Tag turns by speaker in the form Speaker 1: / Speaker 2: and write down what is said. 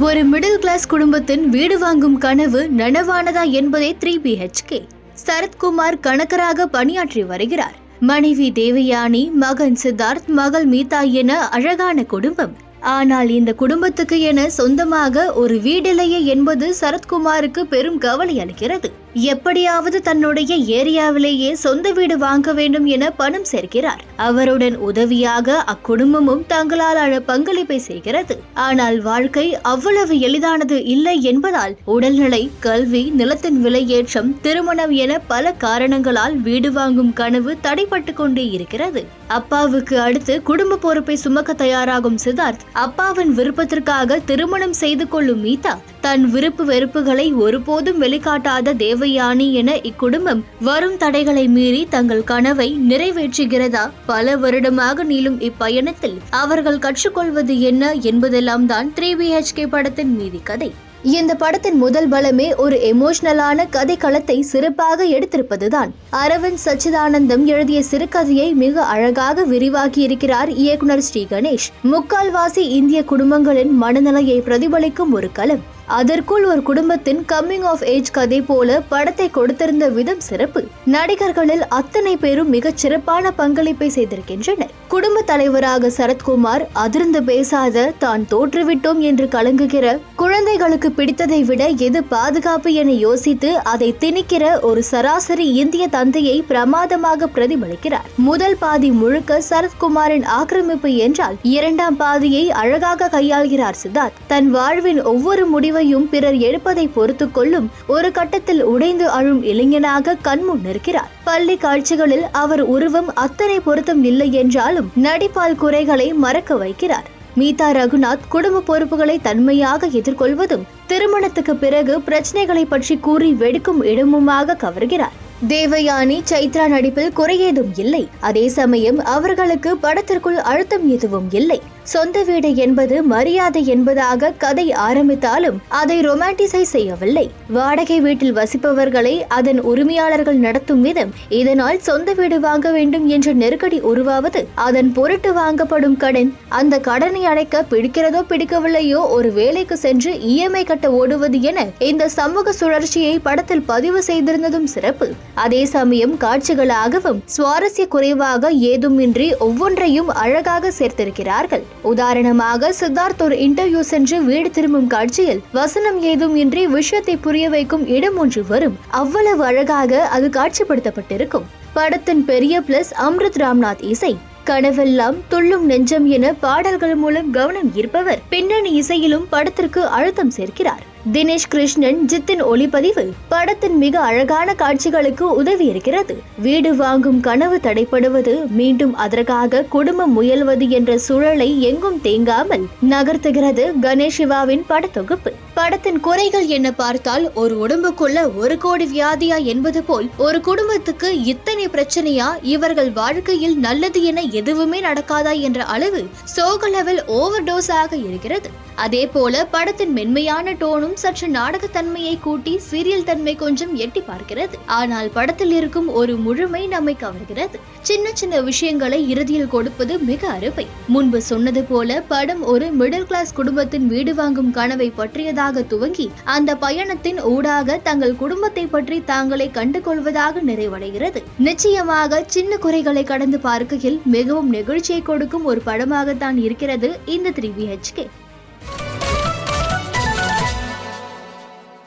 Speaker 1: ஒரு middle class குடும்பத்தின் வீடு வாங்கும் கனவு நனவானதா என்பதே 3BHK. சரத்குமார் கணக்கராக பணியாற்றி வருகிறார். மனைவி தேவயானி, மகன் சித்தார்த், மகள் மீதா என அழகான குடும்பம். ஆனால் இந்த குடும்பத்துக்கு என சொந்தமாக ஒரு வீடில்லையே என்பது சரத்குமாருக்கு பெரும் கவலை அளிக்கிறது. எப்படியாவது தன்னுடைய ஏரியாவிலேயே சொந்த வீடு வாங்க வேண்டும் என பணம் சேர்க்கிறார். அவருடன் உதவியாக அக்குடும்பமும் தங்களாலான பங்களிப்பை செய்கிறது. ஆனால் வாழ்க்கை அவ்வளவு எளிதானது இல்லை என்பதால் உடல்நிலை, கல்வி, நிலத்தின் விலையேற்றம், திருமணம் என பல காரணங்களால் வீடு வாங்கும் கனவு தடைப்பட்டு கொண்டே இருக்கிறது. அப்பாவுக்கு அடுத்து குடும்ப பொறுப்பை சுமக்க தயாராகும் சித்தார்த், அப்பாவின் விருப்பத்திற்காக திருமணம் செய்து கொள்ளும் மீதா, தன் விருப்பு வெறுப்புகளை ஒருபோதும் வெளிக்காட்டாத தேவயானி என இக்குடும்பம் வரும் தடைகளை மீறி தங்கள் கனவை நிறைவேற்றுகிறதா? பல வருடமாக நீளும் இப்பயணத்தில் அவர்கள் கற்றுக்கொள்வது என்ன என்பதெல்லாம் தான் 3BHK படத்தின் மீதி கதை. இந்த படத்தின் முதல் பலமே ஒரு எமோஷனலான கதை களத்தை சிறப்பாக எடுத்திருப்பதுதான். அரவிந்த் சச்சிதானந்தம் எழுதிய சிறுகதையை மிக அழகாக விரிவாக்கி இருக்கிறார் இயக்குனர் ஸ்ரீ கணேஷ். முக்கால்வாசி இந்திய குடும்பங்களின் மனநிலையை பிரதிபலிக்கும் ஒரு களம். அதற்குள் ஒரு குடும்பத்தின் கம்மிங் ஆஃப் ஏஜ் கதை போல படத்தை கொடுத்திருந்த விதம் சிறப்பு. நடிகர்களில் அத்தனை பேரும் மிகச் சிறப்பான பங்களிப்பை செய்திருக்கின்றனர். குடும்ப தலைவராக சரத்குமார் அதிர்ந்து பேசாத, தான் தோற்றுவிட்டோம் என்று கலங்குகிற, குழந்தைகளுக்கு பிடித்ததை விட எது பாதுகாப்பு என யோசித்து அதை திணிக்கிற ஒரு சராசரி இந்திய தந்தையை பிரமாதமாக பிரதிபலிக்கிறார். முதல் பாதி முழுக்க சரத்குமாரின் ஆக்கிரமிப்பு என்றால், இரண்டாம் பாதியை அழகாக கையாள்கிறார் சித்தார்த். தன் வாழ்வின் ஒவ்வொரு முடிவையும் பிறர் எடுப்பதை பொறுத்து கொள்ளும் ஒரு கட்டத்தில் உடைந்து அழும் இளைஞனாக கண்முன் நிற்கிறார். பள்ளி காட்சிகளில் அவர் உருவம் அத்தனை பொருத்தம் இல்லை என்றாலும் நடிப்பால் குறைகளை மறக்க வைக்கிறார். மீதா ரகுநாத் குடும்ப பொறுப்புகளை தன்மையாக எதிர்கொள்வதும் திருமணத்துக்கு பிறகு பிரச்சனைகளை பற்றி கூறி வெடிக்கும் இடமுமாக கவர்கிறார். தேவயானி, சைத்ரா நடிப்பில் குறையேதும் இல்லை. அதே சமயம் அவர்களுக்கு படத்திற்குள் அழுத்தம் எதுவும் இல்லை. சொந்த வீடு என்பது மரியாதை என்பதாக கதை ஆரம்பித்தாலும் அதை ரொமான்டிசைஸ் செய்யவில்லை. வாடகை வீட்டில் வசிப்பவர்களை அதன் உரிமையாளர்கள் நடத்தும் விதம், இதனால் சொந்த வீடு வாங்க வேண்டும் என்ற நெருக்கடி உருவாவது, அதன் பொருட்டு வாங்கப்படும் கடன், அந்த கடனை அடைக்க பிடிக்கிறதோ பிடிக்கவில்லையோ ஒரு வேலைக்கு சென்று EMI கட்ட ஓடுவது என இந்த சமூக சுழற்சியை படத்தில் பதிவு செய்திருந்ததும் சிறப்பு. அதே சமயம் காட்சிகளாகவும் சுவாரஸ்ய குறைவாக ஏதுமின்றி ஒவ்வொன்றையும் அழகாக சேர்த்திருக்கிறார்கள். உதாரணமாக சித்தார்த் ஒரு இன்டர்வியூ சென்று வீடு திரும்பும் காட்சியில் வசனம் ஏதும் இன்றி விஷயத்தை புரிய வைக்கும் இடம் ஒன்று வரும். அவ்வளவு அழகாக அது காட்சிப்படுத்தப்பட்டிருக்கும். படத்தின் பெரிய பிளஸ் அம்ருத் ராம்நாத் இசை. கனவெல்லாம் துள்ளும் நெஞ்சம் என பாடல்கள் மூலம் கவனம் ஈர்ப்பவர். பின்னணி இசையிலும் படத்திற்கு அழுத்தம் சேர்க்கிறார். தினேஷ் கிருஷ்ணன், ஜித்தின் ஒளிப்பதிவு படத்தின் மிக அழகான காட்சிகளுக்கு உதவி இருக்கிறது. வீடு வாங்கும் கனவு தடைப்படுவது, மீண்டும் அதற்காக குடும்பம் முயல்வது என்ற சூழலை எங்கும் தேங்காமல் நகர்த்துகிறது கணேஷ் சிவாவின் படத்தொகுப்பு. படத்தின் குறைகள் என்ன பார்த்தால், ஒரு உடம்புக்குள்ள 1 கோடி வியாதியா என்பது போல் ஒரு குடும்பத்துக்கு இத்தனை பிரச்சனையா, இவர்கள் வாழ்க்கையில் நல்லது என எதுவுமே நடக்காதா என்ற அளவு சோக லெவல் ஓவர் டோஸ் ஆக இருக்கிறது. அதே போல படத்தின் மென்மையான டோனும் சற்று நாடகத்தன்மையை கூட்டி சீரியல் தன்மை கொஞ்சம் எட்டி பார்க்கிறது. ஆனால் படத்தில் இருக்கும் ஒரு முழுமை நம்மை கவர்கிறது. சின்ன சின்ன விஷயங்களை இறுதியில் கொடுப்பது மிக அருமை. முன்பு சொன்னது போல படம் ஒரு மிடில் கிளாஸ் குடும்பத்தின் வீடு வாங்கும் கனவை பற்றியதாக துவங்கி அந்த பயணத்தின் ஊடாக தங்கள் குடும்பத்தை பற்றி தாங்களை கண்டுகொள்வதாக நிறைவடைகிறது. நிச்சயமாக சின்ன குறைகளை கடந்து பார்க்கையில் மிகவும் நெகிழ்ச்சியை கொடுக்கும் ஒரு படமாகத்தான் இருக்கிறது இந்த 3BHK.